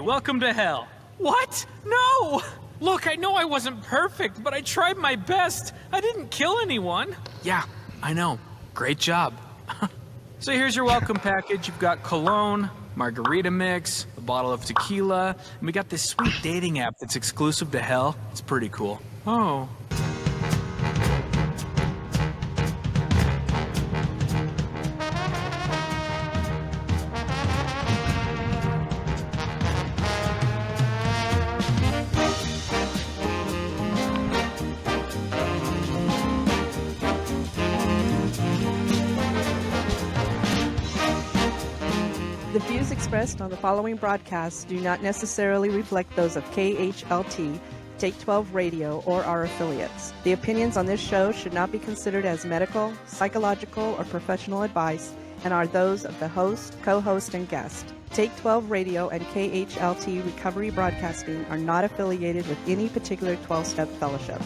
Welcome to hell. What? No! Look, I know I wasn't perfect, but I tried my best. I didn't kill anyone. Yeah, I know. Great job. So here's your welcome package. You've got cologne, margarita mix, a bottle of tequila, and we got this sweet dating app that's exclusive to hell. It's pretty cool. Oh. The views expressed on the following broadcasts do not necessarily reflect those of KHLT, Take 12 Radio, or our affiliates. The opinions on this show should not be considered as medical, psychological, or professional advice and are those of the host, co-host, and guest. Take 12 Radio and KHLT Recovery Broadcasting are not affiliated with any particular 12-step fellowship.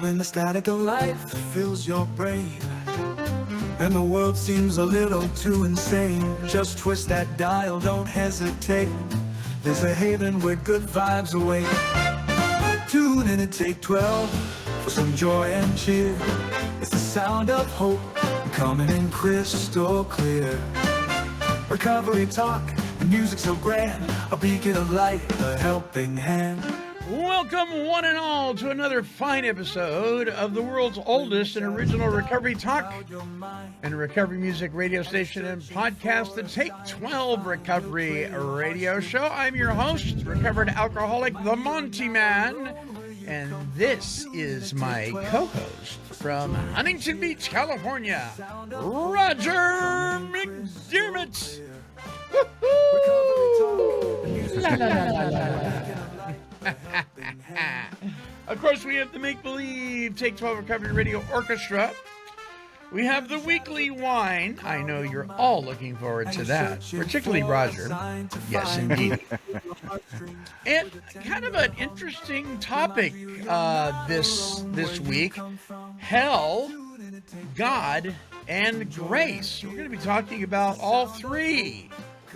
When the static of life fills your brain and the world seems a little too insane, just twist that dial, don't hesitate. There's a haven where good vibes await. Tune in and Take 12 for some joy and cheer. It's the sound of hope coming in crystal clear. Recovery talk, the music so grand, a beacon of light, a helping hand. Welcome, one and all, to another fine episode of the world's oldest and original recovery talk and recovery music radio station and podcast, the Take 12 Recovery Radio Show. I'm your host, recovered alcoholic, the Monty Man, and this is my co-host from Huntington Beach, California, Roger McDermott. La, la, la, la, la. Of course, we have the Make-Believe Take 12 Recovery Radio Orchestra. We have the weekly wine. I know you're all looking forward to that, particularly Roger. Yes, indeed. And kind of an interesting topic this week: hell, God, and grace. We're going to be talking about all three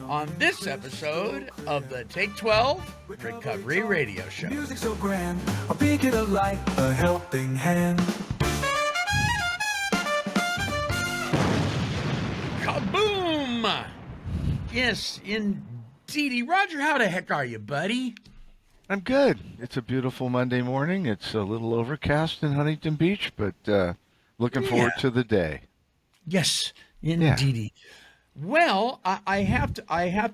on this episode of the Take 12 Recovery Radio Show. Music so grand, a beacon of light, a helping hand. Kaboom! Yes, indeedy. Roger, how the heck are you, buddy? I'm good. It's a beautiful Monday morning. It's a little overcast in Huntington Beach, but looking forward to the day. Yes, indeedy. Yeah. Well, I have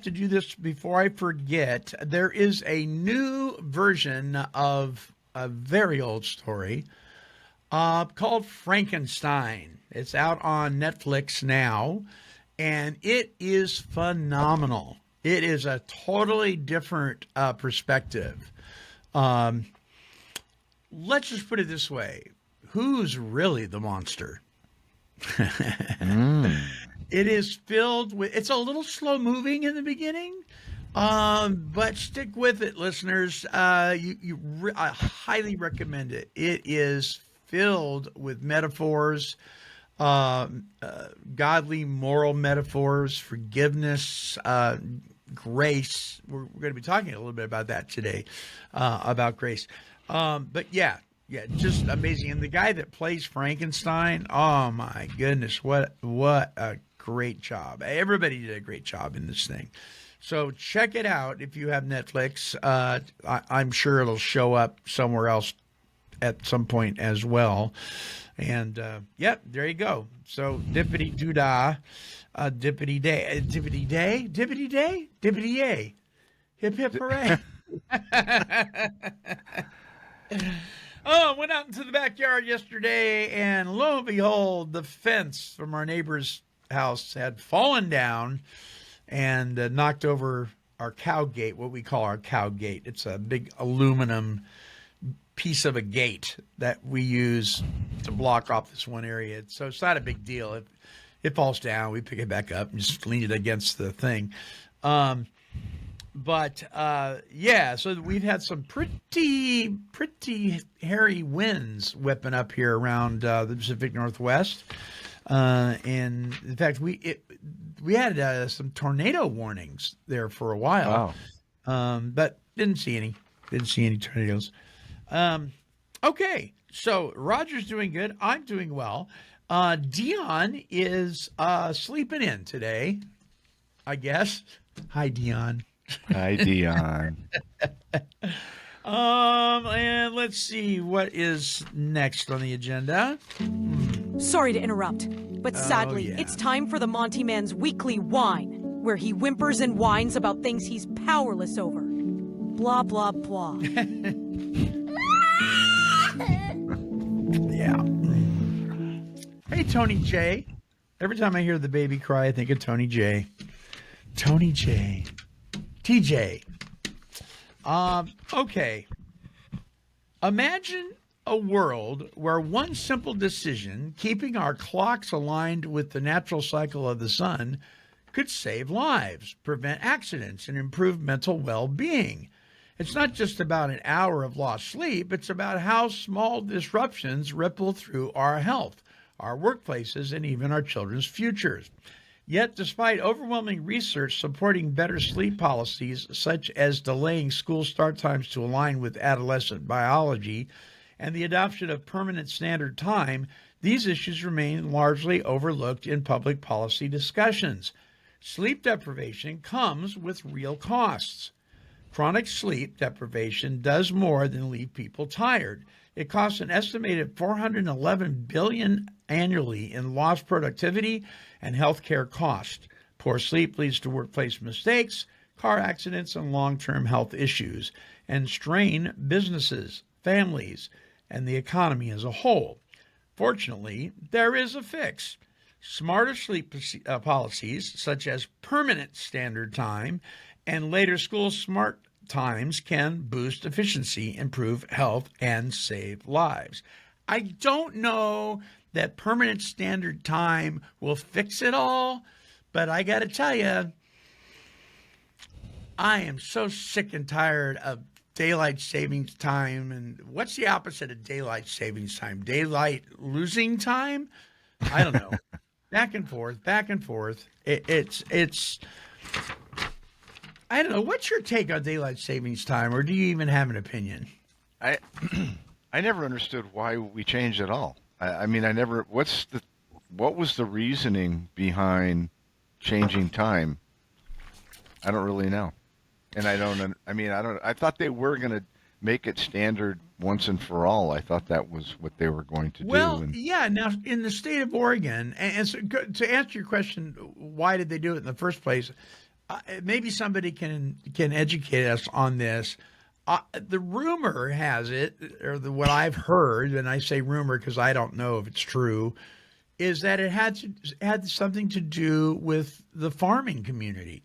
to do this before I forget. There is a new version of a very old story called Frankenstein. It's out on Netflix now, and it is phenomenal. It is a totally different perspective. Let's just put it this way. Who's really the monster? It is filled with, it's a little slow moving in the beginning, but stick with it, listeners. I highly recommend it. It is filled with metaphors, godly moral metaphors, forgiveness, grace. We're going to be talking a little bit about that today, about grace. But yeah, just amazing. And the guy that plays Frankenstein, oh my goodness, what a great job. Everybody did a great job in this thing. So check it out if you have Netflix. I'm sure it'll show up somewhere else at some point as well. And there you go. So dippity doo-dah, dippity day, dippity day, dippity day, dippity yay. Hip hip hooray. Oh, went out into the backyard yesterday, and lo and behold, the fence from our neighbor's house had fallen down and knocked over our cow gate, what we call our cow gate. It's a big aluminum piece of a gate that we use to block off this one area. So it's not a big deal. If it falls down, we pick it back up and just lean it against the thing. So we've had some pretty hairy winds whipping up here around the Pacific Northwest. And in fact, we had some tornado warnings there for a while, but didn't see any. Didn't see any tornadoes. Okay, so Roger's doing good. I'm doing well. Dion is sleeping in today, I guess. Hi, Dion. Hi, Dion. And let's see what is next on the agenda. Sorry to interrupt, but sadly, yeah. it's time for the Monty Man's weekly whine, where he whimpers and whines about things he's powerless over. Blah, blah, blah. Yeah. Hey, Tony J. Every time I hear the baby cry, I think of Tony J. Tony J. TJ. Okay. Imagine a world where one simple decision, keeping our clocks aligned with the natural cycle of the sun, could save lives, prevent accidents, and improve mental well-being. It's not just about an hour of lost sleep, it's about how small disruptions ripple through our health, our workplaces, and even our children's futures. Yet, despite overwhelming research supporting better sleep policies, such as delaying school start times to align with adolescent biology and the adoption of permanent standard time, these issues remain largely overlooked in public policy discussions. Sleep deprivation comes with real costs. Chronic sleep deprivation does more than leave people tired. It costs an estimated $411 billion annually in lost productivity and healthcare costs. Poor sleep leads to workplace mistakes, car accidents, and long-term health issues, and strain businesses, families, and the economy as a whole. Fortunately, there is a fix. Smarter sleep policies, such as permanent standard time and later school smart times, can boost efficiency, improve health, and save lives. I don't know that permanent standard time will fix it all, but I got to tell you, I am so sick and tired of daylight savings time. And what's the opposite of daylight savings time? Daylight losing time? I don't know. Back and forth, back and forth. It's. I don't know. What's your take on daylight savings time, or do you even have an opinion? I I never understood why we changed at all. I mean, I never. What was the reasoning behind changing time? I don't really know, and I don't. I mean, I don't. I thought they were going to make it standard once and for all. I thought that was what they were going to do. Well, yeah. Now, in the state of Oregon, and so, to answer your question, why did they do it in the first place? Maybe somebody can educate us on this. The rumor has it, or what I've heard, and I say rumor because I don't know if it's true, is that it had something to do with the farming community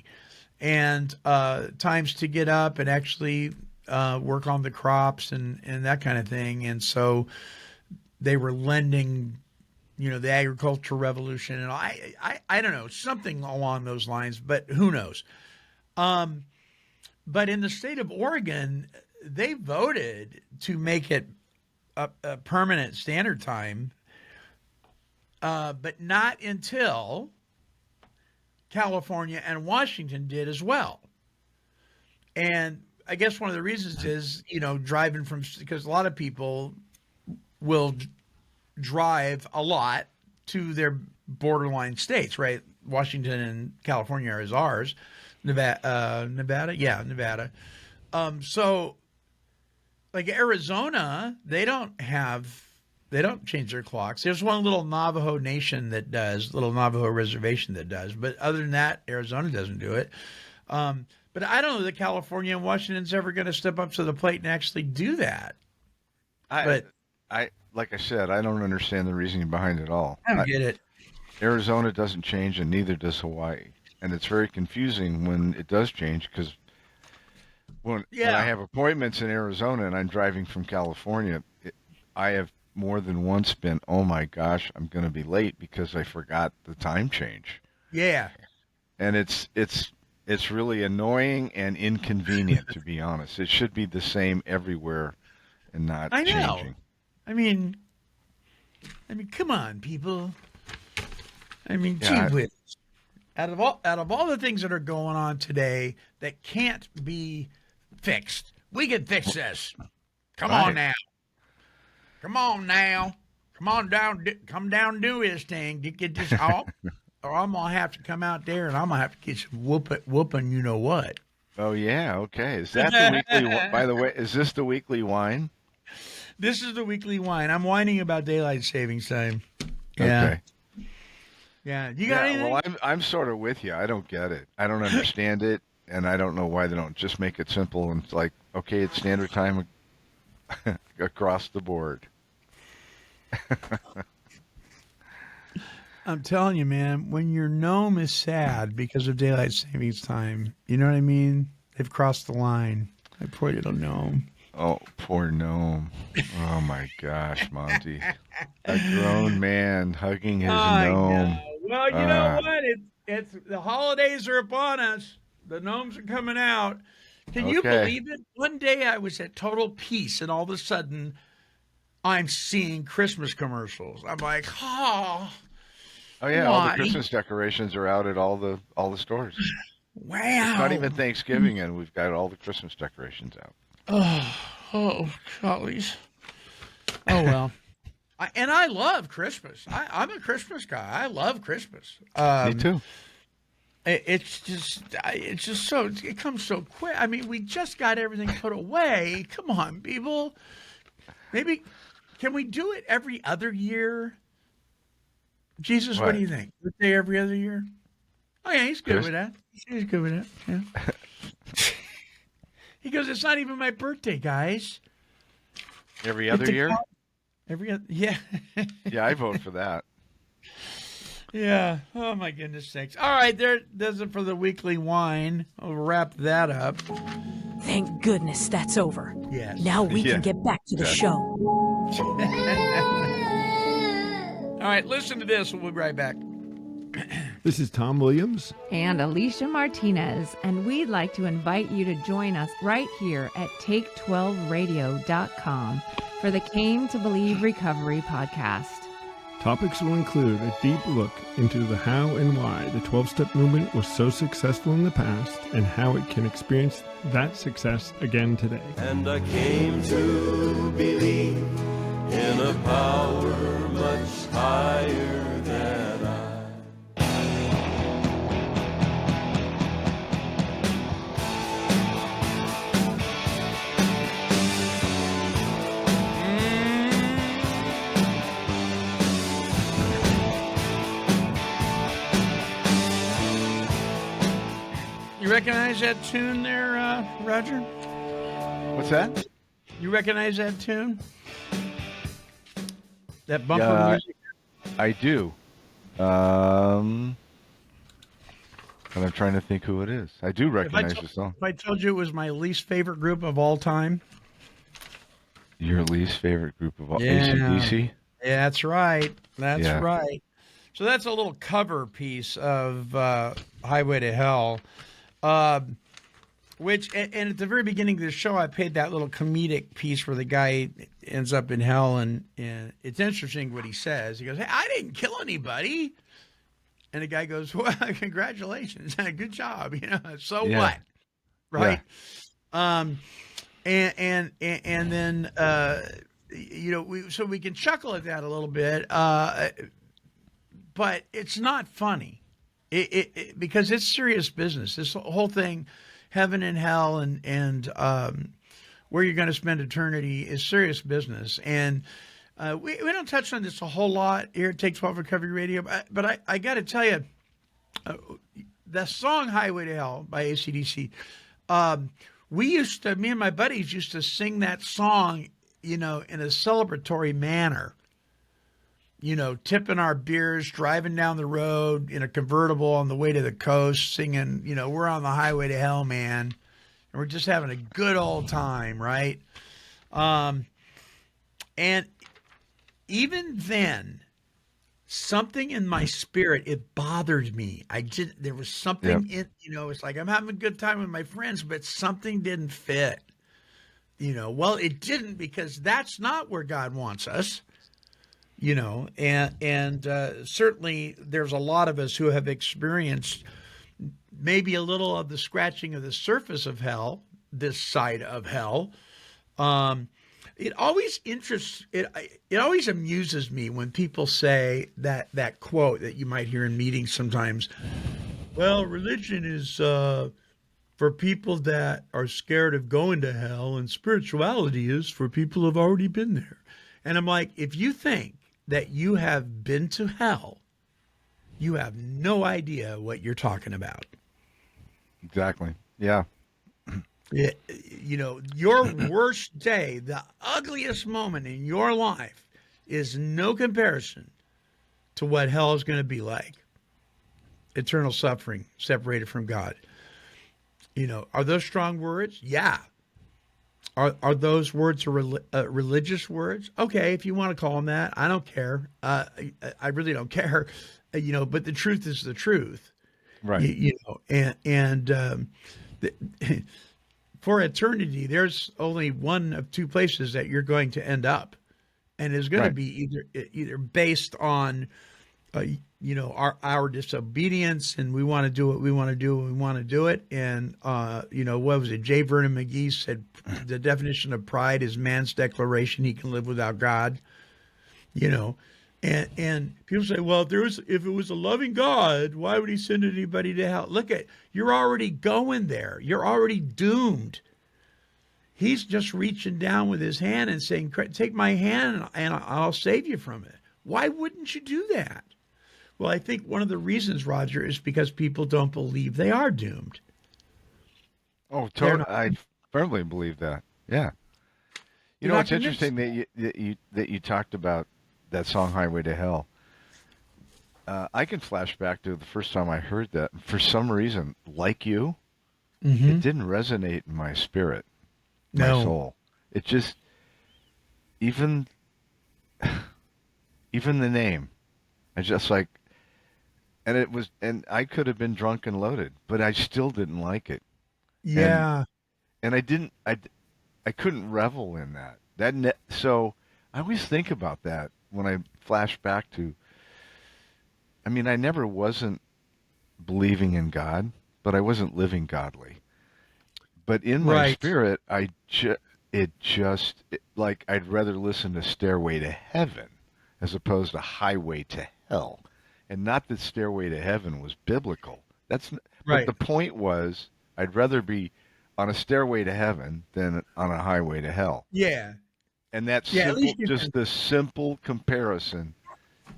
and times to get up and actually work on the crops and that kind of thing. And so they were lending, the agricultural revolution, and I don't know, something along those lines, but who knows? But in the state of Oregon, they voted to make it a permanent standard time, but not until California and Washington did as well. And I guess one of the reasons is, driving because a lot of people will drive a lot to their borderline states, right? Washington and California are as ours. Nevada. Yeah, Nevada. So like Arizona, they don't change their clocks. There's one little Navajo nation that does, little Navajo reservation that does, but other than that, Arizona doesn't do it. But I don't know that California and Washington's ever going to step up to the plate and actually do that. I like I said, I don't understand the reasoning behind it all. I don't get it. Arizona doesn't change, and neither does Hawaii. And it's very confusing when it does change, because when I have appointments in Arizona and I'm driving from California, I have more than once been, oh my gosh, I'm going to be late because I forgot the time change. Yeah. And it's really annoying and inconvenient, to be honest. It should be the same everywhere and not changing. I mean, come on, people. I mean, Yeah, gee whiz. out of all the things that are going on today that can't be fixed, we can fix this. Come on now. Come on now. Come down and do this thing. You get this off, or I'm gonna have to come out there and I'm gonna have to get some whooping. You know what? Oh yeah, okay. Is that the weekly? By the way, is this the weekly wine? This is the weekly wine. I'm whining about daylight savings time. Yeah. Okay. Yeah. You got anything? Well, I'm sort of with you. I don't get it. I don't understand it, and I don't know why they don't just make it simple and it's like, okay, it's standard time across the board. I'm telling you, man, when your gnome is sad because of daylight savings time, you know what I mean? They've crossed the line. My poor little gnome. Oh, poor gnome. Oh, my gosh, Monty. A grown man hugging his gnome. Know. Well, you know what? It's the holidays are upon us. The gnomes are coming out. Can you believe it? One day I was at total peace, and all of a sudden I'm seeing Christmas commercials. I'm like, oh. Oh yeah, all the Christmas decorations are out at all the stores. Wow. It's not even Thanksgiving and we've got all the Christmas decorations out. Oh, gollies. Oh well. I love Christmas. I'm a Christmas guy. I love Christmas. Me too. It's just so, it comes so quick. I mean, we just got everything put away. Come on, people. Maybe, can we do it every other year? Jesus, what do you think? Let's say every other year? Oh, yeah, he's good with that. He's good with that, yeah. He goes, it's not even my birthday, guys. Every other year? Every other, yeah. Yeah, I vote for that. Yeah. Oh, my goodness sakes. All right, there does it for the weekly wine. I'll wrap that up. Thank goodness that's over. Yes. Now we can get back to the show. All right, listen to this. We'll be right back. This is Tom Williams and Alicia Martinez, and we'd like to invite you to join us right here at Take12Radio.com for the Came to Believe Recovery podcast. Topics will include a deep look into the how and why the 12-step movement was so successful in the past and how it can experience that success again today. And I came to believe in a power much higher than I. You recognize that tune there, Roger? What's that? You recognize that tune? That bumper music? I do. And I'm trying to think who it is. I do recognize the song. If I told you it was my least favorite group of all time. Your least favorite group of all AC/DC? Yeah, that's right. That's right. So that's a little cover piece of Highway to Hell. Which, and at the very beginning of the show, I played that little comedic piece where the guy ends up in hell, and it's interesting what he says. He goes, "Hey, I didn't kill anybody," and the guy goes, "Well, congratulations, good job." You know, so what, right? Yeah. And then you know, we can chuckle at that a little bit, but it's not funny. It because it's serious business. This whole thing, heaven and hell, and where you're going to spend eternity is serious business. And we don't touch on this a whole lot here at Take 12 Recovery Radio, but I got to tell you, the song "Highway to Hell" by AC/DC, me and my buddies used to sing that song, you know, in a celebratory manner. You know, tipping our beers, driving down the road in a convertible on the way to the coast, singing, you know, we're on the highway to hell, man. And we're just having a good old time, right? And even then, something in my spirit, it bothered me. There was something in, you know, it's like I'm having a good time with my friends, but something didn't fit. You know, well, it didn't, because that's not where God wants us. and certainly there's a lot of us who have experienced maybe a little of the scratching of the surface of hell, this side of hell. It always interests it always amuses me when people say that quote that you might hear in meetings sometimes. Well, religion is for people that are scared of going to hell, and spirituality is for people who have already been there. And I'm like, if you think that you have been to hell, you have no idea what you're talking about. Exactly. Yeah. Your worst day, the ugliest moment in your life, is no comparison to what hell is going to be like. Eternal suffering, separated from God. Are those strong words? Yeah. Are those words religious words? Okay, if you want to call them that, I don't care. I really don't care. But the truth is the truth. Right. For eternity, there's only one of two places that you're going to end up, and it's going to be either based on our disobedience, and we want to do what we want to do and we want to do it. And what was it? J. Vernon McGee said the definition of pride is man's declaration he can live without God. And people say, well, if it was a loving God, why would he send anybody to hell? Look, you're already going there. You're already doomed. He's just reaching down with his hand and saying, take my hand and I'll save you from it. Why wouldn't you do that? Well, I think one of the reasons, Roger, is because people don't believe they are doomed. Oh, totally. I firmly believe that. Yeah. It's interesting that you talked about that song "Highway to Hell." I can flash back to the first time I heard that. For some reason, like you, it didn't resonate in my spirit, my soul. It just even the name. I just like. And I could have been drunk and loaded, but I still didn't like it. Yeah. And I couldn't revel in that. So I always think about that when I flash back to, I never wasn't believing in God, but I wasn't living godly. But in my spirit, I'd rather listen to Stairway to Heaven as opposed to Highway to Hell. And not that Stairway to Heaven was biblical. But the point was, I'd rather be on a stairway to heaven than on a highway to hell. Yeah. And that the simple comparison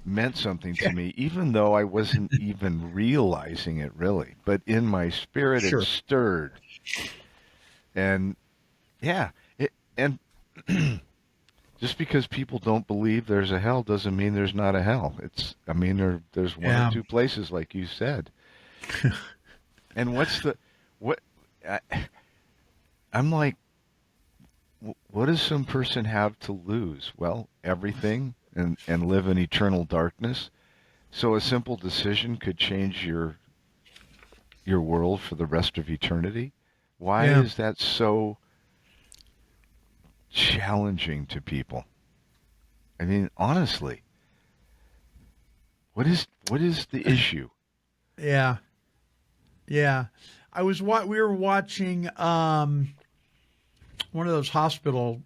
meant something to me, even though I wasn't even realizing it really. But in my spirit, it stirred. And just because people don't believe there's a hell doesn't mean there's not a hell. There's one or two places, like you said. And I'm like, what does some person have to lose? Well, everything, and live in eternal darkness. So a simple decision could change your world for the rest of eternity. Why is that so challenging to people? Honestly, what is the issue? Yeah. We were watching one of those hospital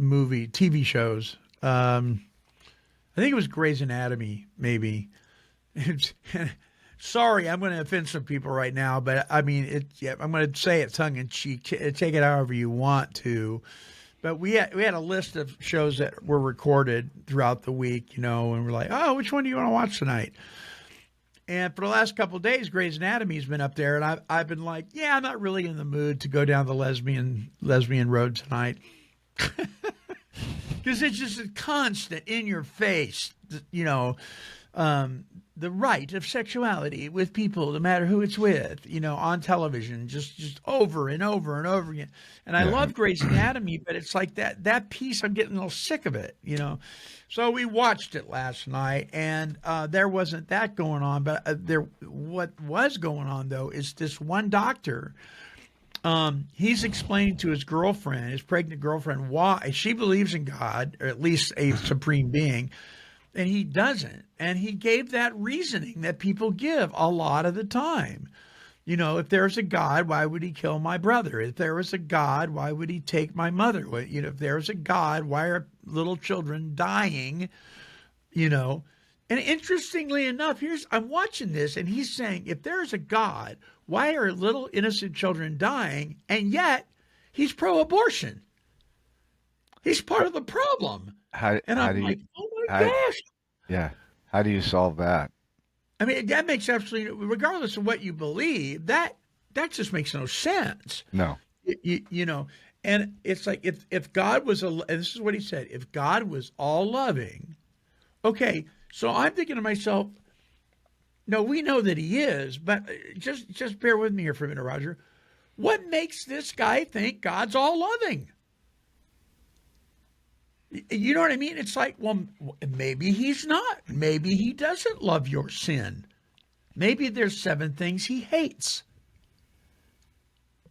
TV shows. I think it was Grey's Anatomy, maybe. Sorry, I'm going to offend some people right now, but I'm going to say it tongue in cheek. Take it however you want to. But we had a list of shows that were recorded throughout the week, and we're like, oh, which one do you want to watch tonight? And for the last couple of days, Grey's Anatomy's been up there, and I've been like, yeah, I'm not really in the mood to go down the lesbian road tonight. Because it's just a constant in your face, the right of sexuality with people, no matter who it's with, on television, just over and over and over again. And I love Grey's Anatomy, but it's like that piece, I'm getting a little sick of it, So we watched it last night, and there wasn't that going on. But what was going on, though, is this one doctor he's explaining to his girlfriend, his pregnant girlfriend, why she believes in God, or at least a supreme being, and he doesn't. And he gave that reasoning that people give a lot of the time. You know, if there's a God, why would he kill my brother? If there was a God, why would he take my mother? You know, if there's a God, why are little children dying? You know, and interestingly enough, I'm watching this, and he's saying, if there's a God, why are little innocent children dying? And yet, he's pro-abortion. He's part of the problem. How And how I'm do you like, oh my how, gosh. yeah, how do you solve that? I mean, that makes absolutely, regardless of what you believe, that just makes no sense. No. You know, and it's like if God was and this is what he said, if God was all loving, okay, so I'm thinking to myself, no, we know that he is, but just bear with me here for a minute, Roger. What makes this guy think God's all loving? You know what I mean? It's like, well, maybe he's not. Maybe he doesn't love your sin. Maybe there's 7 things he hates.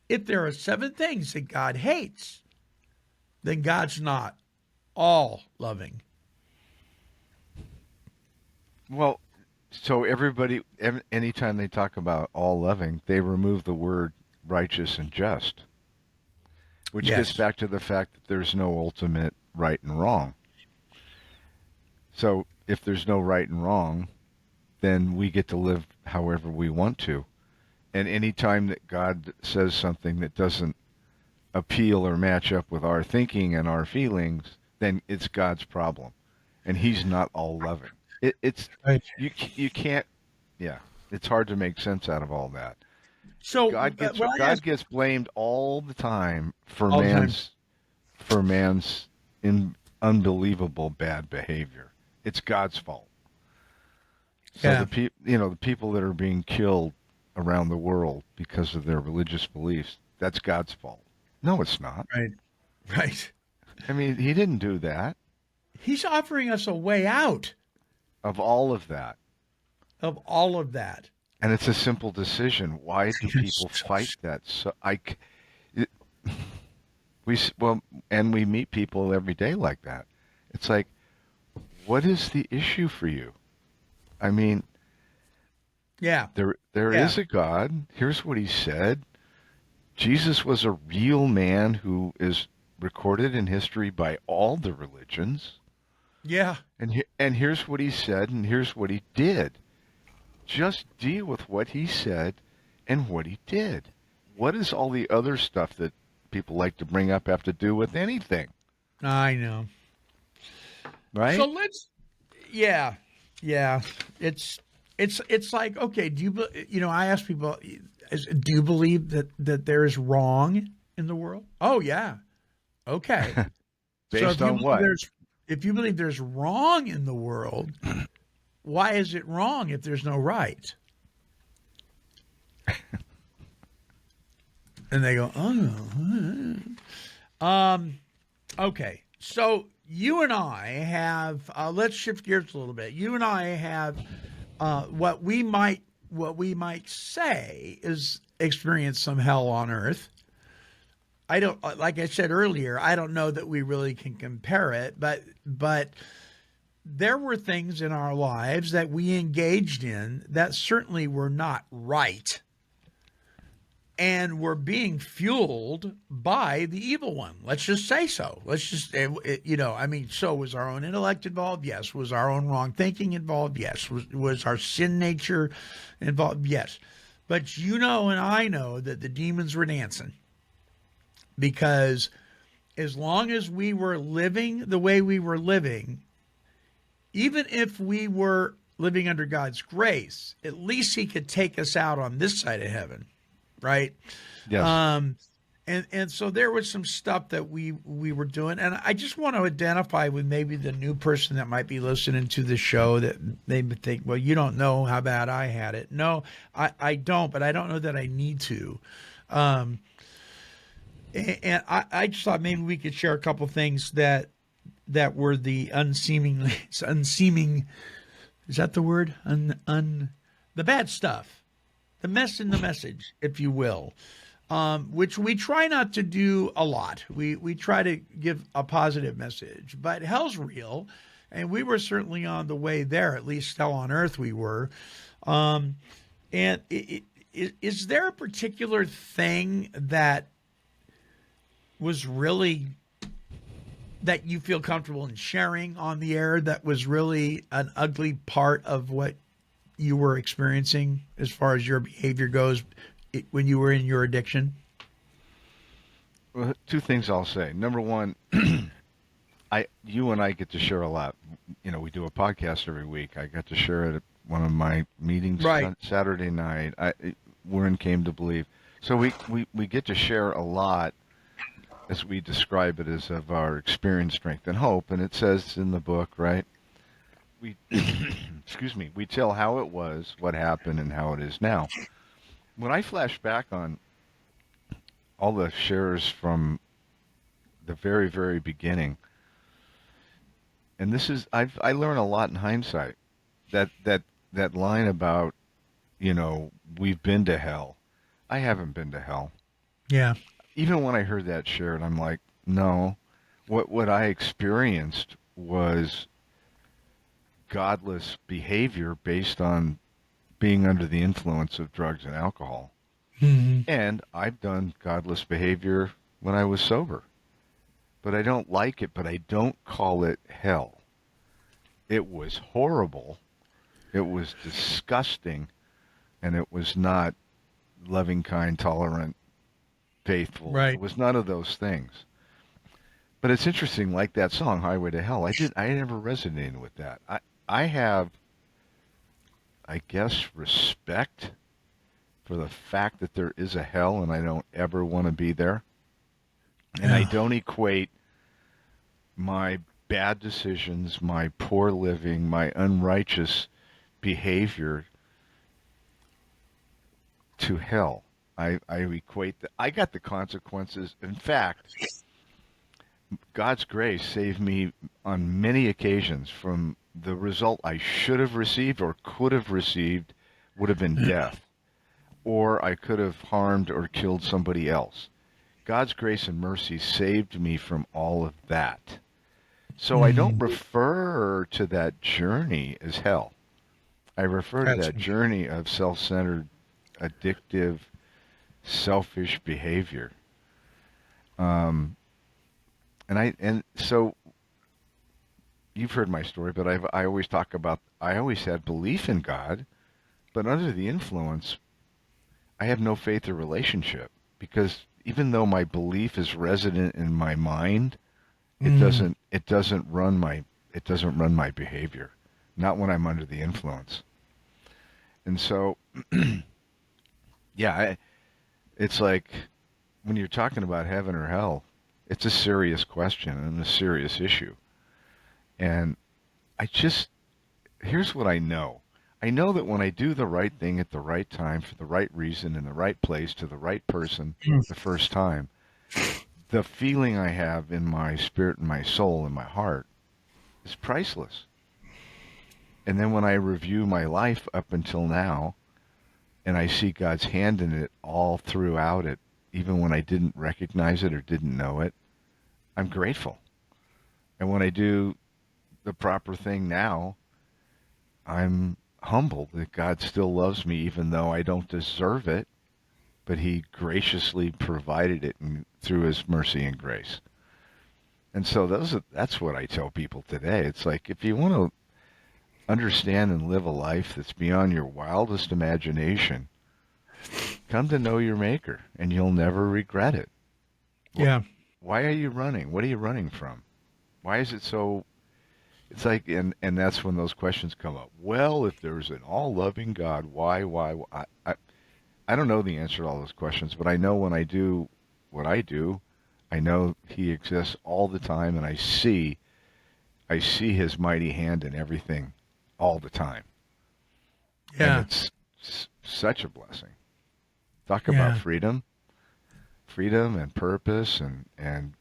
If there are 7 things that God hates, then God's not all loving. Well, so anytime they talk about all loving, they remove the word righteous and just, which Yes. gets back to the fact that there's no ultimate right and wrong. So if there's no right and wrong, then we get to live however we want to. And any time that God says something that doesn't appeal or match up with our thinking and our feelings, then it's God's problem, and He's not all loving. It's Right. you can't. Yeah, it's hard to make sense out of all that. So God gets blamed all the time for All the time. man's unbelievable bad behavior. It's God's fault. So Yeah. the people that are being killed around the world because of their religious beliefs, that's God's fault. No, it's not. Right. I mean, he didn't do that. He's offering us a way out Of all of that. of all of that. And it's a simple decision. Why do people fight that? We meet people every day like that. It's like, what is the issue for you? I mean, Yeah. there Yeah. is a God. Here's what he said. Jesus was a real man who is recorded in history by all the religions. Yeah. And here's what he said, and here's what he did. Just deal with what he said and what he did. What does all the other stuff that people like to bring up have to do with anything? I know. Right? So yeah. It's like, okay, I ask people, do you believe that there is wrong in the world? Oh yeah. Okay. Based on what? If you believe there's wrong in the world, why is it wrong if there's no right? And they go, okay. So you and I have, let's shift gears a little bit. You and I have what we might say is experience some hell on earth. I don't, like I said earlier, I don't know that we really can compare it, but there were things in our lives that we engaged in that certainly were not right and were being fueled by the evil one. Let's just say so. Let's just, so was our own intellect involved? Yes. Was our own wrong thinking involved? Yes. Was our sin nature involved? Yes. But you know and I know that the demons were dancing. Because as long as we were living the way we were living, even if we were living under God's grace, at least he could take us out on this side of heaven, right? Yes. And so there was some stuff that we were doing. And I just want to identify with maybe the new person that might be listening to the show that they would think, well, you don't know how bad I had it. No, I don't, but I don't know that I need to. And I just thought maybe we could share a couple things that were the unseeming, is that the word? The bad stuff, the mess in the message, if you will. which we try not to do a lot. We try to give a positive message, but hell's real, and we were certainly on the way there. At least hell on earth we were. And is there a particular thing that was really that you feel comfortable in sharing on the air that was really an ugly part of what you were experiencing as far as your behavior goes when you were in your addiction? Well, two things I'll say. Number one, you and I get to share a lot. You know, we do a podcast every week. I got to share it at one of my meetings Right. Saturday night. Warren came to believe. So we get to share a lot, as we describe it, as of our experience, strength, and hope. And it says in the book, right? We, excuse me, we tell how it was, what happened, and how it is now. When I flash back on all the shares from the very, very beginning, and this is, I learn a lot in hindsight. That line about, you know, we've been to hell. I haven't been to hell. Yeah. Even when I heard that shared, I'm like, no. What I experienced was godless behavior based on being under the influence of drugs and alcohol. Mm-hmm. And I've done godless behavior when I was sober. But I don't like it, but I don't call it hell. It was horrible. It was disgusting. And it was not loving, kind, tolerant, faithful. Right. It was none of those things. But it's interesting, like that song, Highway to Hell. I never resonated with that. I have, I guess, respect for the fact that there is a hell, and I don't ever want to be there. And I don't equate my bad decisions, my poor living, my unrighteous behavior to hell. I equate that. I got the consequences. In fact, God's grace saved me on many occasions from the result I should have received or could have received would have been death, or I could have harmed or killed somebody else. God's grace and mercy saved me from all of that. So I don't refer to that journey as hell. I refer to that journey of self-centered, addictive, selfish behavior. And so you've heard my story, but I always talk about, I always had belief in God, but under the influence, I have no faith or relationship, because even though my belief is resident in my mind, it doesn't run my behavior, not when I'm under the influence. And so, yeah, it's like when you're talking about heaven or hell, it's a serious question and a serious issue. And here's what I know. I know that when I do the right thing at the right time, for the right reason, in the right place, to the right person, the first time, the feeling I have in my spirit and my soul and my heart is priceless. And then when I review my life up until now, and I see God's hand in it all throughout it, even when I didn't recognize it or didn't know it, I'm grateful. And when I do the proper thing now, I'm humbled that God still loves me, even though I don't deserve it, but he graciously provided it through his mercy and grace. And so that's what I tell people today. It's like, if you want to understand and live a life that's beyond your wildest imagination, come to know your Maker, and you'll never regret it. Yeah. Why are you running? What are you running from? Why is it so? It's like, and that's when those questions come up. Well, if there's an all-loving God, why? I don't know the answer to all those questions, but I know when I do what I do, I know he exists all the time, and I see his mighty hand in everything all the time. Yeah. And it's such a blessing. Talk about freedom and purpose and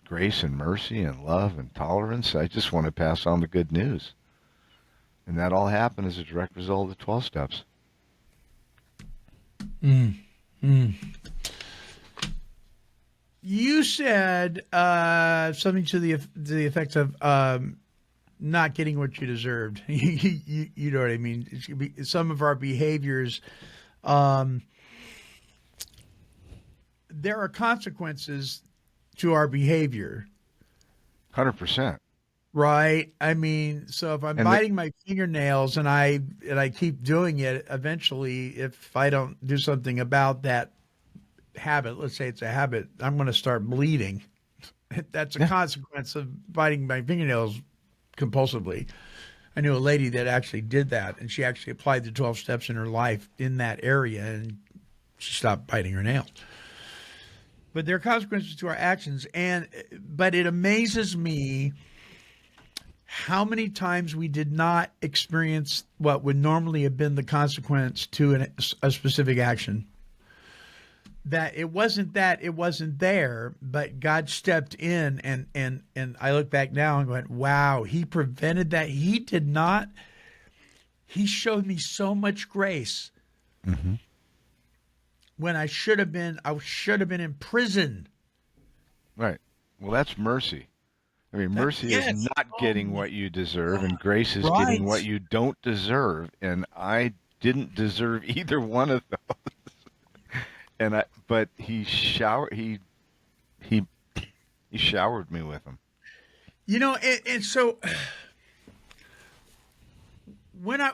grace and mercy and love and tolerance. I just want to pass on the good news. And that all happened as a direct result of the 12 steps. You said something to the effect of not getting what you deserved. You know what I mean? It should be, some of our behaviors, there are consequences to our behavior. 100%. Right. I mean, so if I'm And biting my fingernails and I keep doing it, eventually, if I don't do something about that habit, let's say it's a habit, I'm going to start bleeding. That's a consequence of biting my fingernails compulsively. I knew a lady that actually did that, and she actually applied the 12 steps in her life in that area, and she stopped biting her nails. But there are consequences to our actions, but it amazes me how many times we did not experience what would normally have been the consequence to a specific action. That it wasn't there, but God stepped in, and I look back now and went, wow, he prevented that. He did not. He showed me so much grace when I should have been in prison. right. Well, that's mercy. I mean, mercy is not getting what you deserve, and grace is getting what you don't deserve. And I didn't deserve either one of those. But he showered me with them. You know, and so when I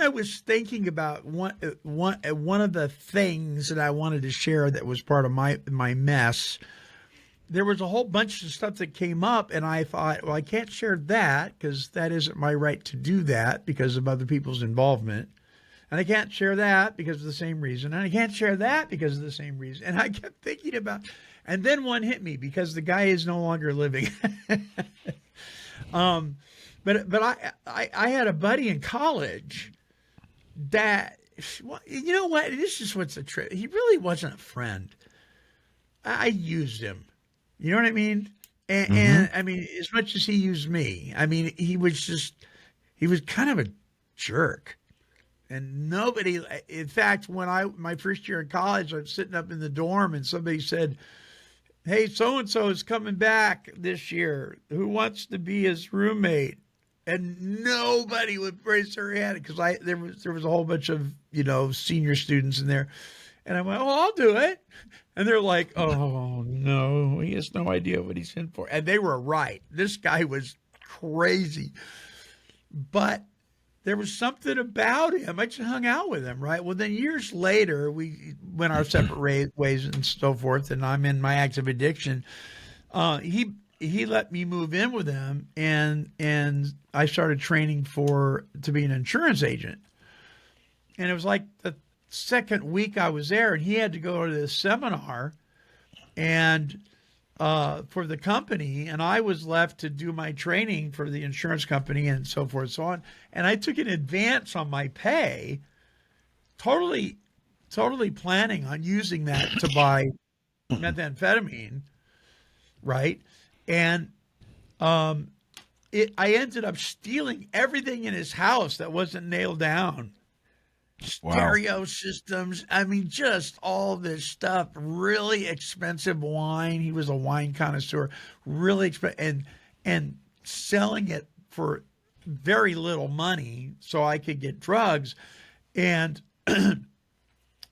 was thinking about one of the things that I wanted to share that was part of my mess, there was a whole bunch of stuff that came up, and I thought, well, I can't share that because that isn't my right to do that because of other people's involvement. And I can't share that because of the same reason. And I can't share that because of the same reason. And I kept thinking about, and then one hit me because the guy is no longer living. But I had a buddy in college that, you know what? This is what's the trick. He really wasn't a friend. I used him. You know what I mean? And I mean, as much as he used me, I mean, he was kind of a jerk. And nobody, in fact, when my first year in college, I was sitting up in the dorm and somebody said, hey, so-and-so is coming back this year. Who wants to be his roommate? And nobody would raise their hand because there was a whole bunch of, senior students in there. And I went, oh, I'll do it. And they're like, oh, no, he has no idea what he's in for. And they were right. This guy was crazy. But there was something about him. I just hung out with him, right? Well, then years later, we went our separate ways and so forth, and I'm in my active addiction. He let me move in with him, and I started training to be an insurance agent. And it was like the second week I was there, and he had to go to this seminar and for the company, and I was left to do my training for the insurance company and so forth and so on. And I took an advance on my pay, totally planning on using that to buy methamphetamine, right? And I ended up stealing everything in his house that wasn't nailed down. Stereo systems. I mean, just all this stuff. Really expensive wine. He was a wine connoisseur. Really expensive, and selling it for very little money so I could get drugs. And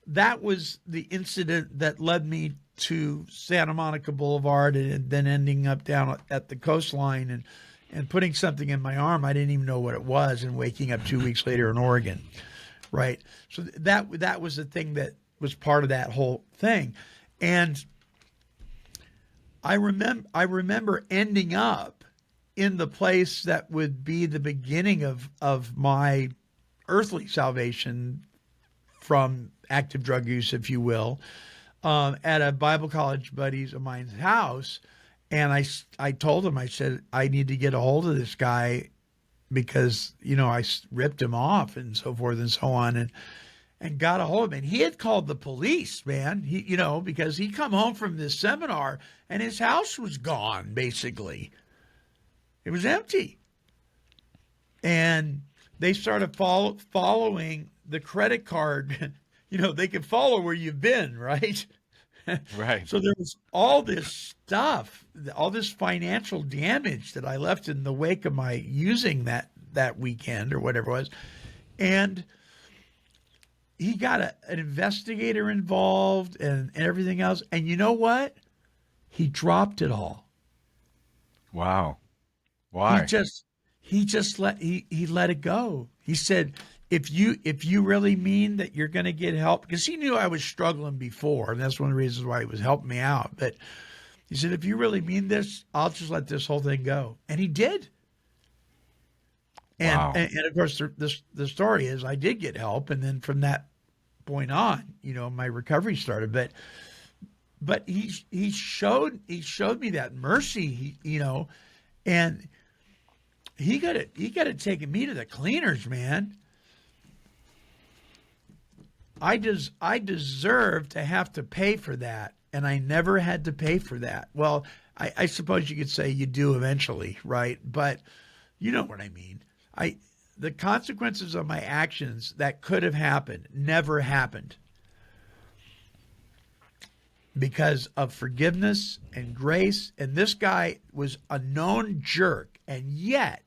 that was the incident that led me to Santa Monica Boulevard and then ending up down at the coastline and putting something in my arm. I didn't even know what it was, and waking up 2 weeks later in Oregon. Right. So that was the thing that was part of that whole thing. And I remember ending up in the place that would be the beginning of my earthly salvation from active drug use, if you will, at a Bible college buddies of mine's house. And I told him, I said, I need to get a hold of this guy because, I ripped him off and so forth and so on, and got a hold of him. And he had called the police, man, because he come home from this seminar and his house was gone, basically. It was empty. And they started following the credit card. They can follow where you've been, right? Right. So there was all this stuff, all this financial damage that I left in the wake of my using that weekend or whatever it was. And he got an investigator involved and everything else. And you know what? He dropped it all. Wow. He Why? just he let it go. He said, if you really mean that you're going to get help, because he knew I was struggling before, and that's one of the reasons why he was helping me out. But he said, if you really mean this, I'll just let this whole thing go, and he did. And Wow. and of course, the story is I did get help, and then from that point on, my recovery started. But he showed me that mercy, and he got it taking me to the cleaners, man. I deserve to have to pay for that, and I never had to pay for that. Well, I suppose you could say you do eventually, right? But you know what I mean. The consequences of my actions that could have happened never happened because of forgiveness and grace. And this guy was a known jerk, and yet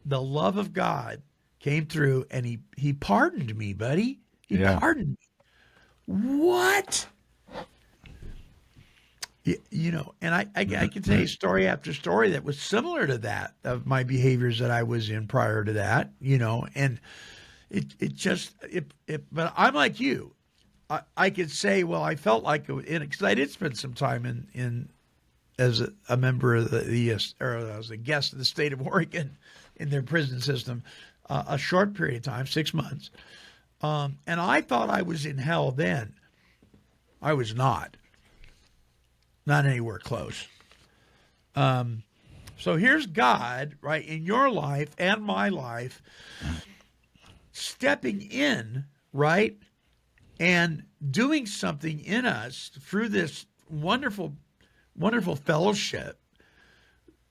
the love of God came through, and he pardoned me, buddy. He Yeah. pardoned me. What? And I can tell you story after story that was similar to that, of my behaviors that I was in prior to that, and but I'm like you. I could say, well, I felt like it, because I did spend some time in as a member of or as a guest of the state of Oregon in their prison system, a short period of time, 6 months. And I thought I was in hell then. I was not anywhere close. So here's God, right, in your life and my life, stepping in, right, and doing something in us through this wonderful, wonderful fellowship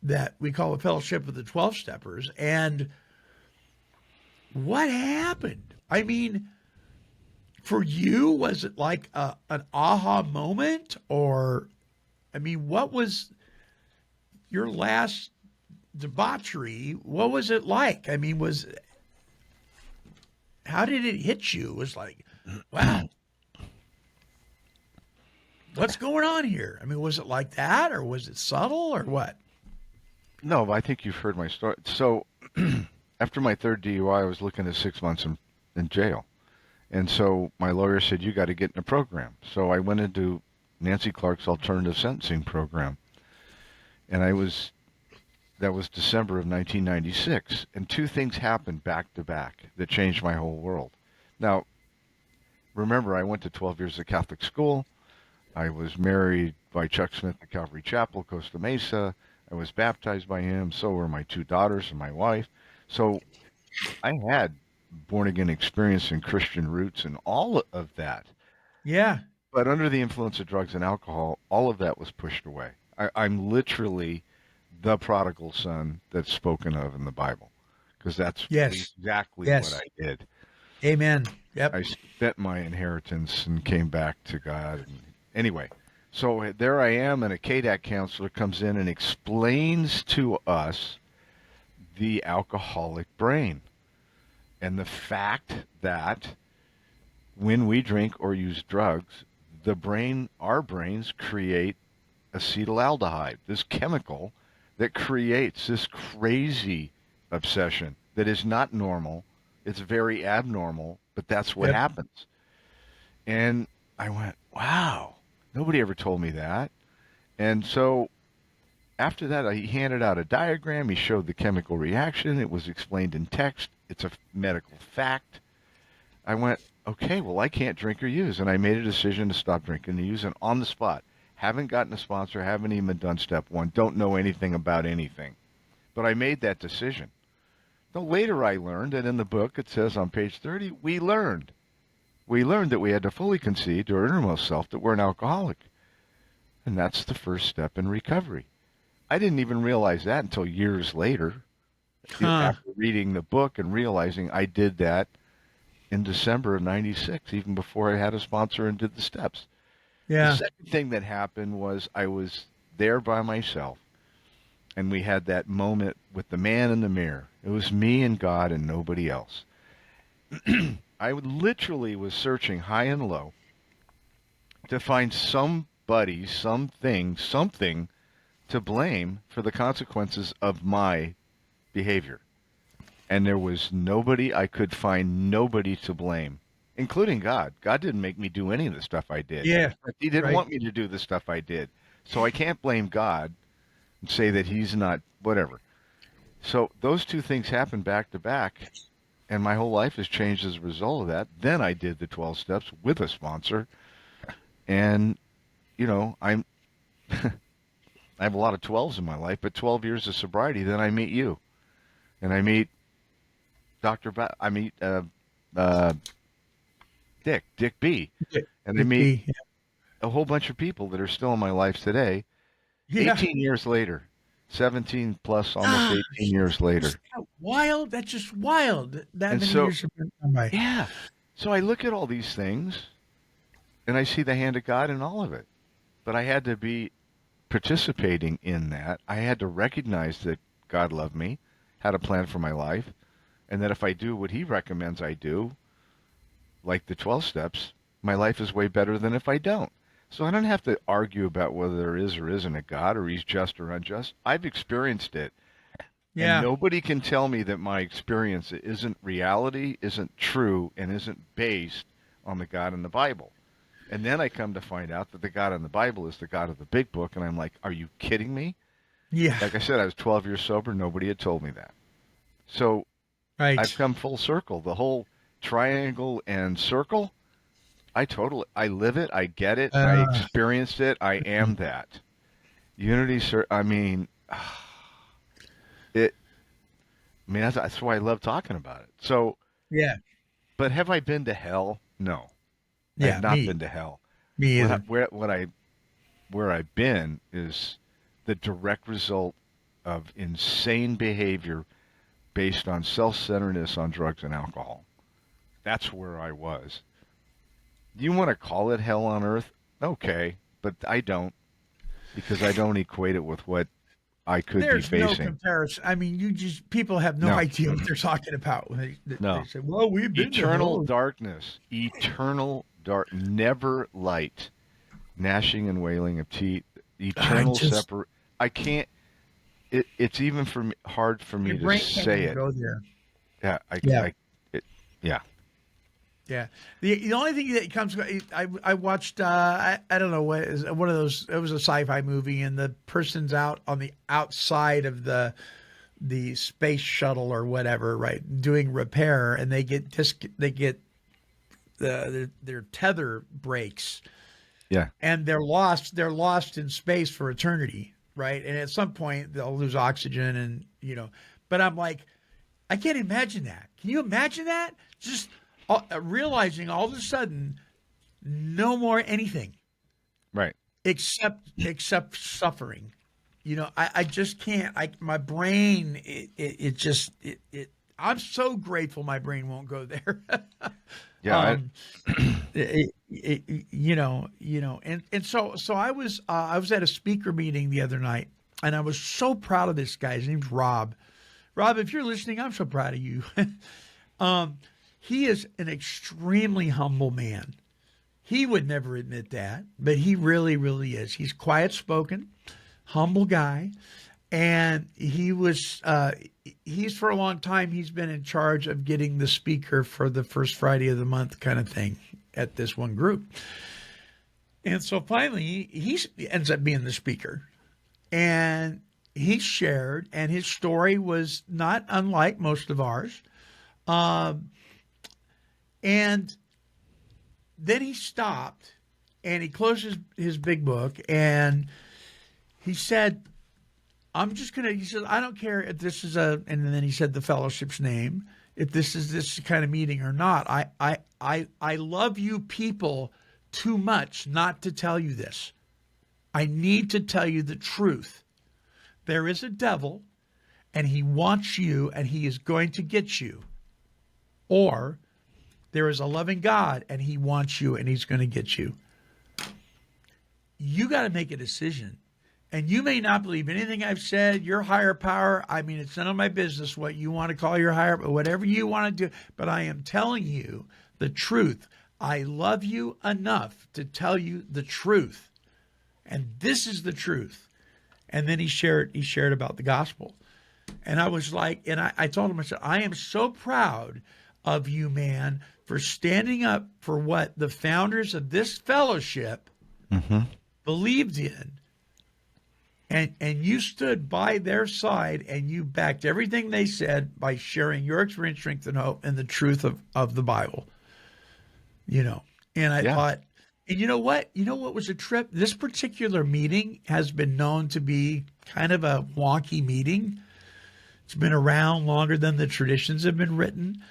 that we call a fellowship of the 12 steppers. And what happened? I mean, for you, was it like an aha moment? Or, I mean, what was your last debauchery? What was it like? I mean, how did it hit you? It was like, wow, what's going on here? I mean, was it like that, or was it subtle, or what? No, I think you've heard my story. So after my third DUI, I was looking at 6 months in jail. And so my lawyer said, you got to get in a program. So I went into Nancy Clark's alternative sentencing program. And that was December of 1996. And two things happened back to back that changed my whole world. Now, remember, I went to 12 years of Catholic school. I was married by Chuck Smith at Calvary Chapel, Costa Mesa. I was baptized by him. So were my two daughters and my wife. So I had born-again experience and Christian roots and all of that. Yeah. But under the influence of drugs and alcohol, all of that was pushed away. I'm literally the prodigal son that's spoken of in the Bible, because that's Yes. exactly Yes. what I did. Amen. Yep. I spent my inheritance and came back to God. And anyway, so there I am, and a KDAC counselor comes in and explains to us the alcoholic brain and the fact that when we drink or use drugs, our brains create acetaldehyde, this chemical that creates this crazy obsession that is not normal. It's very abnormal, but that's what happens. And I went, wow, nobody ever told me that. And so after that, he handed out a diagram. He showed the chemical reaction. It was explained in text. It's a medical fact. I went, okay, well, I can't drink or use. And I made a decision to stop drinking and use, and on the spot. Haven't gotten a sponsor, haven't even done step one, don't know anything about anything. But I made that decision. Now, later I learned, and in the book it says on page 30, we learned that we had to fully concede to our innermost self that we're an alcoholic. And that's the first step in recovery. I didn't even realize that until years later, after reading the book and realizing I did that in December of 96, even before I had a sponsor and did the steps. Yeah. The second thing that happened was I was there by myself, and we had that moment with the man in the mirror. It was me and God and nobody else. Literally was searching high and low to find somebody, something, something to blame for the consequences of my behavior. And there was nobody, I could find nobody to blame, including God. God didn't make me do any of the stuff I did. Yeah. He didn't Right. want me to do the stuff I did. So I can't blame God and say that he's not, whatever. So those two things happened back to back, and my whole life has changed as a result of that. Then I did the 12 steps with a sponsor, and, I'm I have a lot of 12s in my life, but 12 years of sobriety, then I meet you. And I meet I meet Dick B. And I meet Yeah. a whole bunch of people that are still in my life today, Yeah. 18 years later, 17 plus, almost 18 years later. Isn't that wild? That's just wild. That And many so, years have been gone by. yeah. So I look at all these things, and I see the hand of God in all of it. But I had to be participating in that. I had to recognize that God loved me, had a plan for my life, and that if I do what he recommends I do, like the 12 steps, my life is way better than if I don't. So I don't have to argue about whether there is or isn't a God, or he's just or unjust. I've experienced it. Yeah. And nobody can tell me that my experience isn't reality, isn't true, and isn't based on the God in the Bible. And then I come to find out that the God in the Bible is the God of the big book, and I'm like, are you kidding me? Yeah. Like I said, I was 12 years sober. Nobody had told me that. So Right. I've come full circle. The whole triangle and circle, I live it. I get it. I experienced it. I am that. Unity, sir. I mean, that's why I love talking about it. So, Yeah. but have I been to hell? No, I Yeah. have not Me. been to hell. Me either. Where I've been is the direct result of insane behavior based on self-centeredness on drugs and alcohol. That's where I was. You want to call it hell on earth? Okay, but I don't, because I don't equate it with what I could There's be no facing. comparison. I mean, people have no No. idea what they're talking about when No. they say, "Well, we've been Eternal to hell." darkness, eternal dark, never light, gnashing and wailing of teeth, eternal separate. I can't. It's even hard for me Your to brain can't say even it. go there. Yeah, Yeah. Yeah. Yeah. The only thing that comes, I watched, I don't know what is one of those. It was a sci-fi movie, and the person's out on the outside of the space shuttle or whatever, right, doing repair, and they get their tether breaks, Yeah. and they're lost in space for eternity, right? And at some point they'll lose oxygen, and but I'm like, I can't imagine that. Can you imagine that? Just realizing all of a sudden no more anything Right. except suffering. I just can't. My brain, I'm so grateful my brain won't go there. Yeah. And so I was at a speaker meeting the other night, and I was so proud of this guy. His name's Rob. Rob, if you're listening, I'm so proud of you. He is an extremely humble man. He would never admit that, but he really, really is. He's quiet spoken, humble guy. And he's for a long time, he's been in charge of getting the speaker for the first Friday of the month kind of thing at this one group. And so finally he ends up being the speaker, and he shared, and his story was not unlike most of ours. And then he stopped, and he closed his big book, and he said, he said, I don't care if this is and then he said the fellowship's name, if this is this kind of meeting or not. I love you people too much not to tell you this. I need to tell you the truth. There is a devil, and he wants you, and he is going to get you. Or there is a loving God, and he wants you, and he's going to get you. you got to make a decision. And you may not believe anything I've said, your higher power. I mean, it's none of my business what you want to call your higher, whatever you want to do. But I am telling you the truth. I love you enough to tell you the truth. And this is the truth. And then he shared about the gospel. And I was like, and I told him, I said, I am so proud of you, man, for standing up for what the founders of this fellowship believed in. And you stood by their side and you backed everything they said by sharing your experience, strength, and hope and the truth of the Bible. You know, and I thought, and you know what? You know what was a trip? This particular meeting has been known to be kind of a wonky meeting. It's been around longer than the traditions have been written.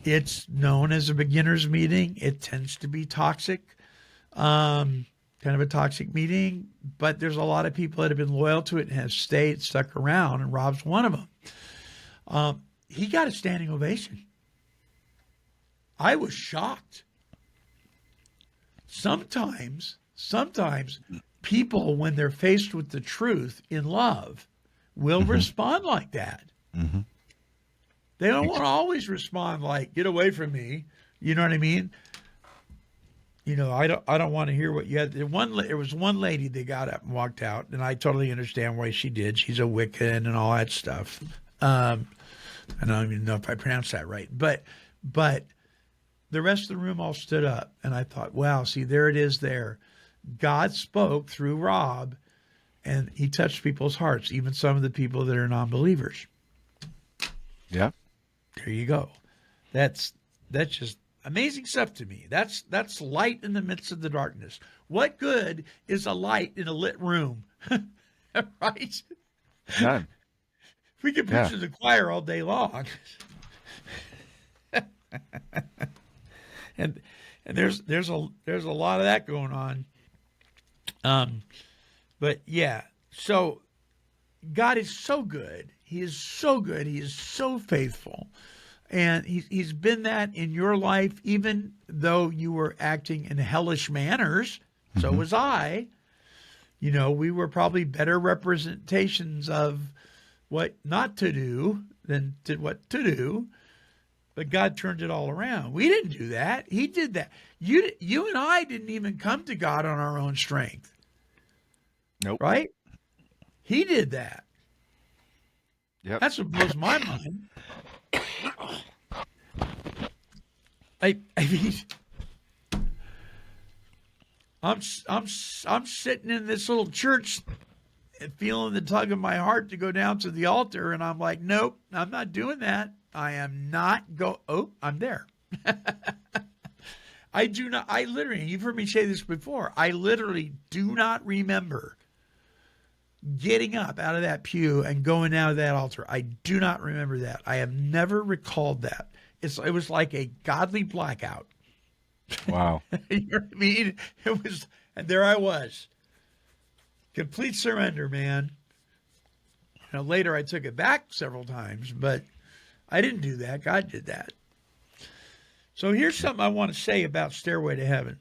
It's known as a beginner's meeting. It tends to be toxic. Kind of a toxic meeting, but there's a lot of people that have been loyal to it and have stayed, stuck around, and Rob's one of them. He got a standing ovation. I was shocked. Sometimes people, when they're faced with the truth in love, will respond like that. They don't want to always respond like, get away from me. You know what I mean? You know, I don't want to hear what you had. There was one lady that got up and walked out, and I totally understand why she did. She's a Wiccan and all that stuff. I don't even know if I pronounced that right. But the rest of the room all stood up, and I thought, wow, see, there it is there. God spoke through Rob, and he touched people's hearts, even some of the people that are non-believers. Yeah. There you go. That's just amazing stuff to me. That's light in the midst of the darkness. What good is a light in a lit room? Right? None. We can preach to the choir all day long. and there's a lot of that going on. But yeah, so God is so good. He is so good. He is so faithful. And he's been that in your life, even though you were acting in hellish manners. So was I. You know, we were probably better representations of what not to do than what to do. But God turned it all around. We didn't do that. He did that. You and I didn't even come to God on our own strength. Nope. Right? He did that. Yep. That's what blows my mind. I mean, I'm sitting in this little church and feeling the tug of my heart to go down to the altar, and I'm like, nope, I'm not doing that. I am not oh, I'm there. I do not, I literally, you've heard me say this before, I literally do not remember getting up out of that pew and going down to that altar. I do not remember that. I have never recalled that. It was like a godly blackout. Wow. You know what I mean? It was, and there I was. Complete surrender, man. You know, later I took it back several times, but I didn't do that. God did that. So here's something I want to say about Stairway to Heaven.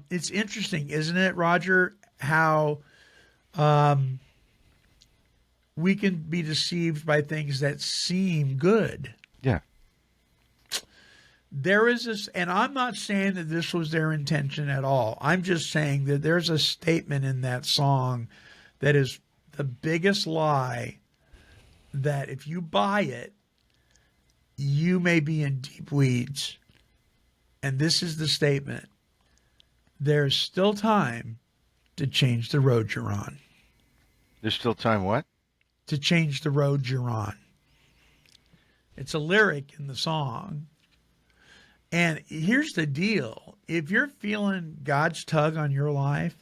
It's interesting, isn't it, Roger, how we can be deceived by things that seem good. Yeah. There is this, and I'm not saying that this was their intention at all. I'm just saying that there's a statement in that song that is the biggest lie, that if you buy it, you may be in deep weeds. And this is the statement: there's still time to change the road you're on. There's still time what? To change the road you're on. It's a lyric in the song. And here's the deal. If you're feeling God's tug on your life,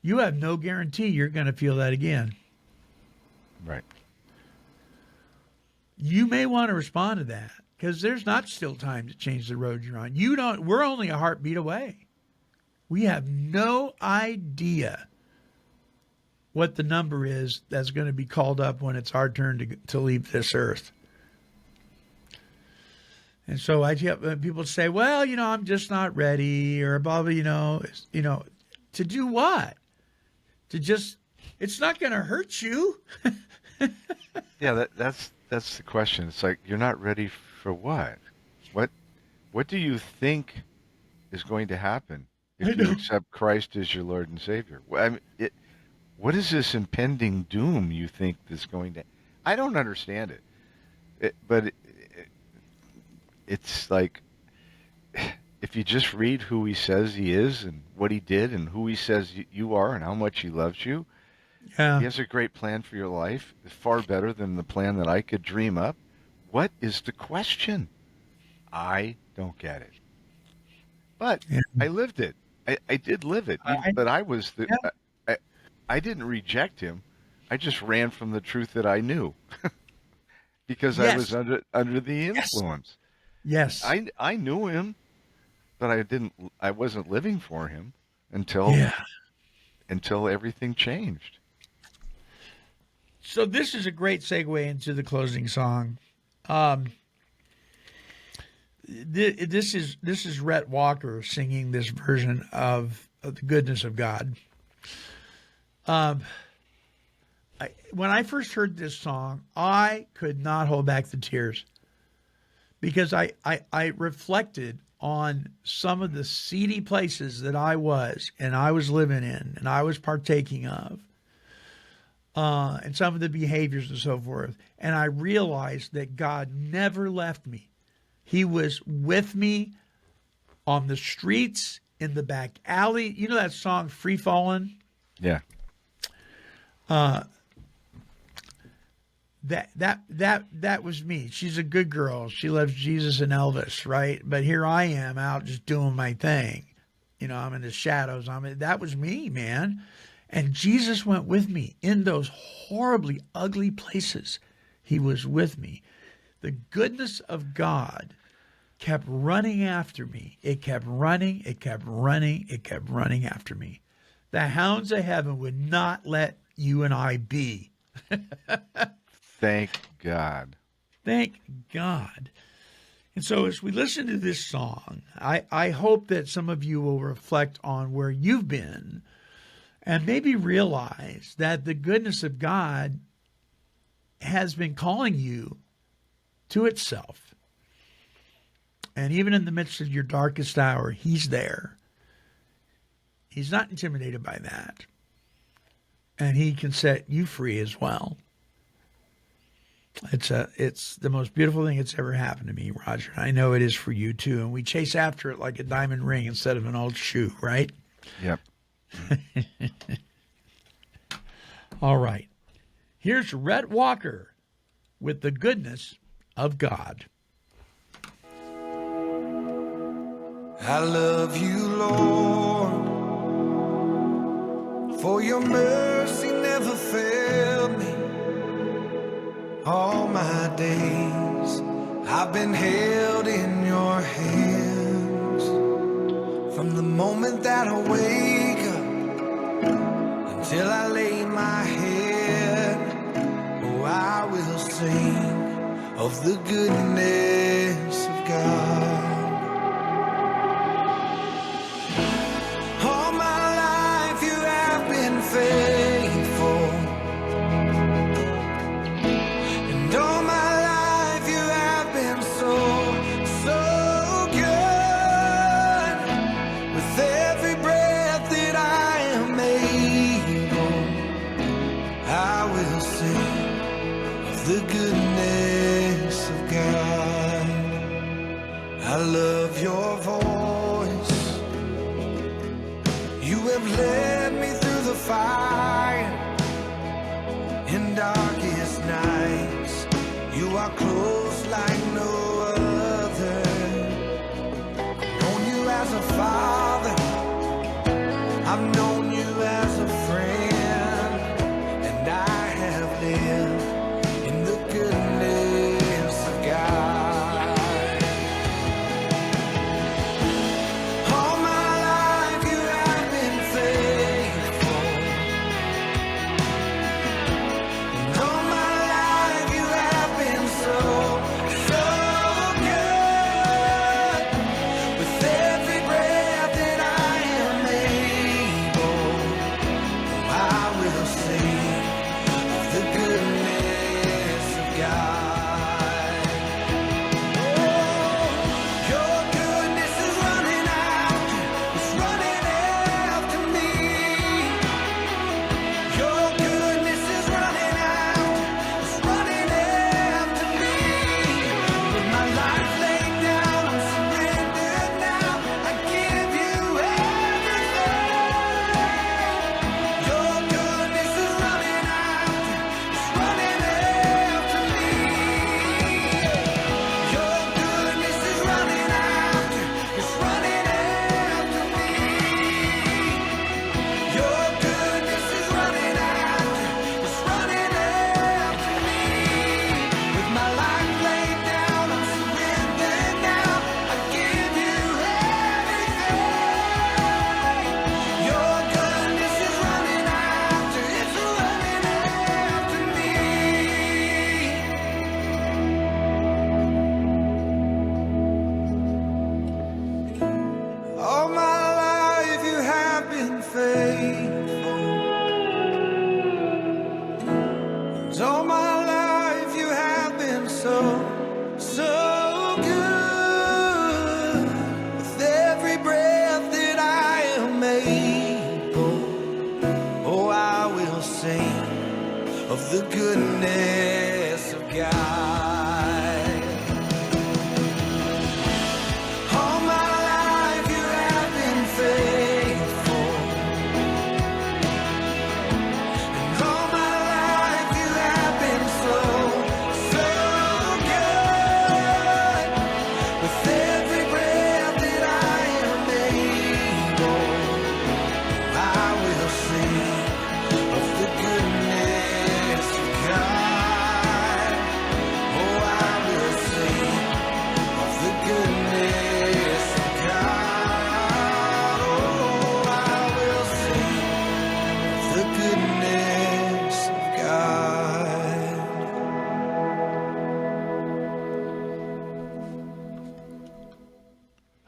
you have no guarantee you're going to feel that again. Right. You may want to respond to that, because there's not still time to change the road you're on. We're only a heartbeat away. We have no idea what the number is that's going to be called up when it's our turn to leave this earth. And so I get people say, well, I'm just not ready, or blah, blah, to do what? It's not going to hurt you. Yeah, that's the question. It's like, you're not ready for what? What do you think is going to happen I if you know. accept Christ as your Lord and Savior? What is this impending doom you think is going to? I don't understand it. It's like, if you just read who he says he is and what he did and who he says you are and how much he loves you, Yeah. he has a great plan for your life, far better than the plan that I could dream up. What is the question? I don't get it. But Yeah. I lived it. I did live it. But I was Yeah. I didn't reject him. I just ran from the truth that I knew because I was Yes. under the Yes. influence. Yes. I knew him, but I wasn't living for him until Yeah. everything changed. So this is a great segue into the closing song. This is Rhett Walker singing this version of the goodness of God. When I first heard this song, I could not hold back the tears because I reflected on some of the seedy places that I was living in and I was partaking of, and some of the behaviors and so forth. And I realized that God never left me. He was with me on the streets, in the back alley. You know that song, Free Fallin'? Yeah. That was me. She's a good girl. She loves Jesus and Elvis, right? But here I am out just doing my thing. I'm in the shadows. That was me, man. And Jesus went with me in those horribly ugly places. He was with me. The goodness of God kept running after me. It kept running. It kept running. It kept running after me. The hounds of heaven would not let you and I be. Thank God. Thank God. And so as we listen to this song, I hope that some of you will reflect on where you've been and maybe realize that the goodness of God has been calling you to itself. And even in the midst of your darkest hour, he's there. He's not intimidated by that. And he can set you free as well. It's the most beautiful thing that's ever happened to me, Roger. I know it is for you too. And we chase after it like a diamond ring instead of an old shoe, right? Yep. All right. Here's Rhett Walker with the goodness of God. I love you, Lord, for your mercy never failed me. All my days I've been held in your hands. From the moment that I wake up until I lay my head, oh, I will sing of the goodness of God. All my life you have been faithful, and all my life you have been so, so good. With every breath that I am able, I will sing of the goodness of God. I love your voice. You have led me through the fire in darkest nights. You are close like no other. I've known you as a father, I've known you as a friend, and I have lived in the goodness of God. All my life you have been faithful, and all my life you have been so, so good.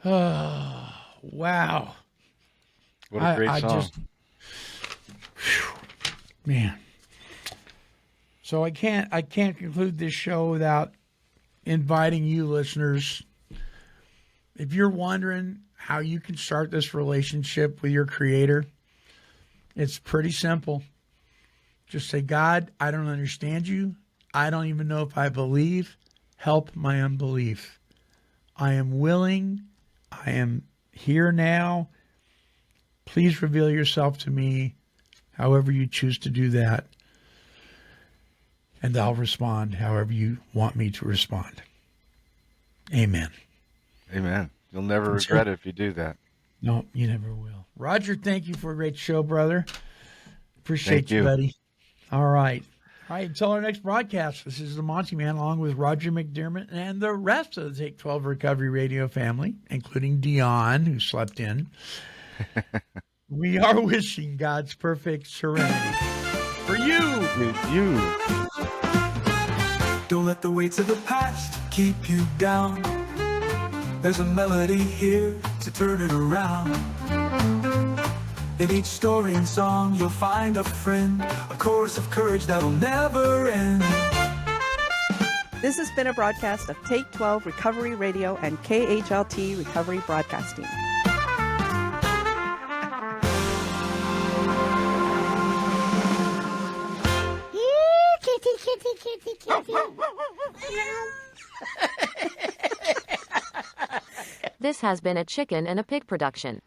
Wow. What a great song. Man. So I can't conclude this show without inviting you listeners. If you're wondering how you can start this relationship with your Creator, it's pretty simple. Just say, God, I don't understand you. I don't even know if I believe. Help my unbelief. I am willing. I am here now. Please reveal yourself to me however you choose to do that. And I'll respond however you want me to respond. Amen. Amen. You'll never regret it if you do that. No, you never will. Roger, thank you for a great show, brother. Appreciate Thank you, buddy. All right. All right, until our next broadcast, this is the Monty Man along with Roger McDermott and the rest of the Take 12 Recovery Radio family, including Dion, who slept in. We are wishing God's perfect serenity for you. You. Don't let the weights of the past keep you down. There's a melody here to turn it around. In each story and song you'll find a friend, a chorus of courage that'll never end. This has been a broadcast of Take 12 Recovery Radio and KHLT Recovery Broadcasting. This has been a Chicken and a Pig production.